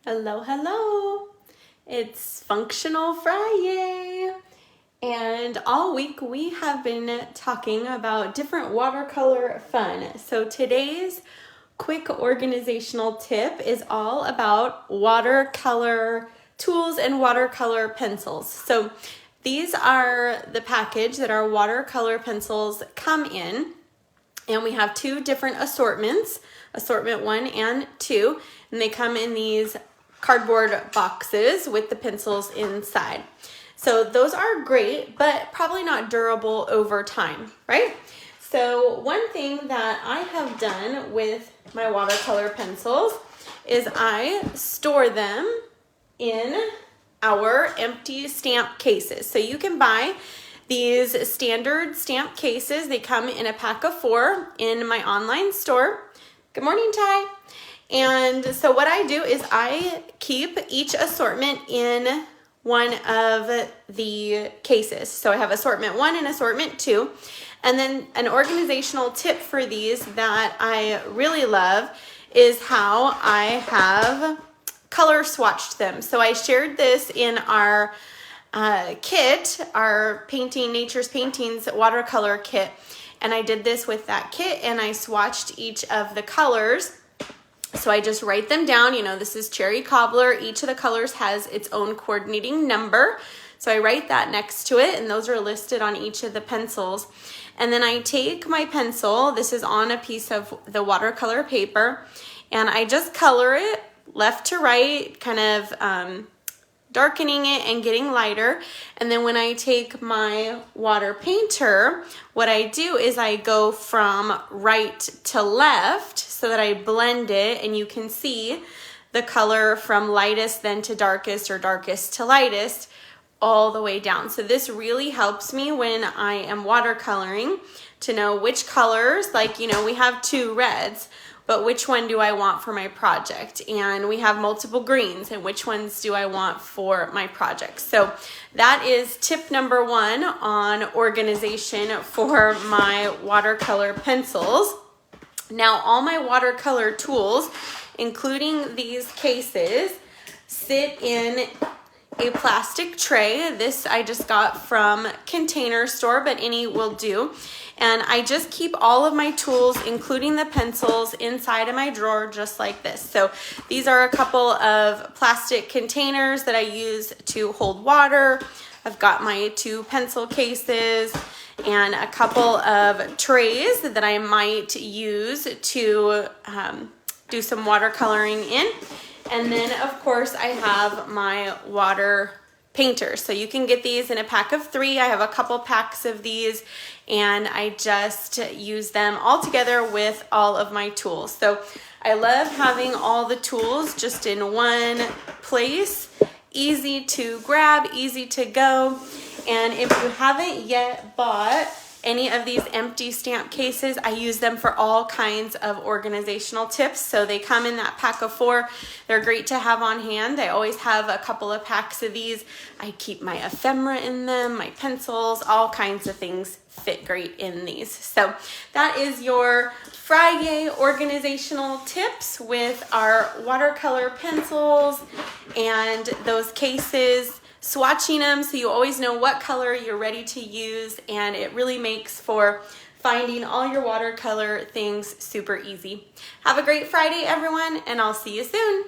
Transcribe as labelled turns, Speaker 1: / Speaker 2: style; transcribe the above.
Speaker 1: Hello, hello. It's Functional Fri-Yay. And all week we have been talking about different watercolor fun. So today's quick organizational tip is all about watercolor tools and watercolor pencils. So these are the package that our watercolor pencils come in. And we have two different assortments, assortment 1 and 2, and they come in these cardboard boxes with the pencils inside. So those are great, but probably not durable over time, right? So one thing that I have done with my watercolor pencils is I store them in our empty stamp cases. So you can buy these standard stamp cases. They come in a pack of 4 in my online store. Good morning, Ty. And so what I do is I keep each assortment in one of the cases. So I have assortment 1 and assortment 2. And then an organizational tip for these that I really love is how I have color swatched them. So I shared this in our kit, our painting, Nature's Paintings watercolor kit. And I did this with that kit and I swatched each of the colors. So I just write them down. You know, this is cherry cobbler. Each of the colors has its own coordinating number. So I write that next to it, and those are listed on each of the pencils. And then I take my pencil, this is on a piece of the watercolor paper, and I just color it left to right, kind of darkening it and getting lighter. And then when I take my water painter, what I do is I go from right to left so that I blend it, and you can see the color from lightest then to darkest or darkest to lightest all the way down. So this really helps me when I am watercoloring to know which colors, like, you know, we have 2 reds, but which one do I want for my project? And we have multiple greens, and which ones do I want for my project? So that is tip number 1 on organization for my watercolor pencils. Now all my watercolor tools, including these cases, sit in a plastic tray. This I just got from Container Store, but any will do. And I just keep all of my tools, including the pencils, inside of my drawer just like this. So these are a couple of plastic containers that I use to hold water. I've got my 2 pencil cases and a couple of trays that I might use to do some watercoloring in. And then of course I have my water painters. So you can get these in a pack of 3. I have a couple packs of these, and I just use them all together with all of my tools. So I love having all the tools just in one place, easy to grab, easy to go. And if you haven't yet bought any of these empty stamp cases, I use them for all kinds of organizational tips. So they come in that pack of 4. They're great to have on hand. I always have a couple of packs of these. I keep my ephemera in them, my pencils, all kinds of things fit great in these. So that is your Fri-Yay organizational tips with our watercolor pencils and those cases, swatching them so you always know what color you're ready to use, and it really makes for finding all your watercolor things super easy. Have a great Friday, everyone, and I'll see you soon.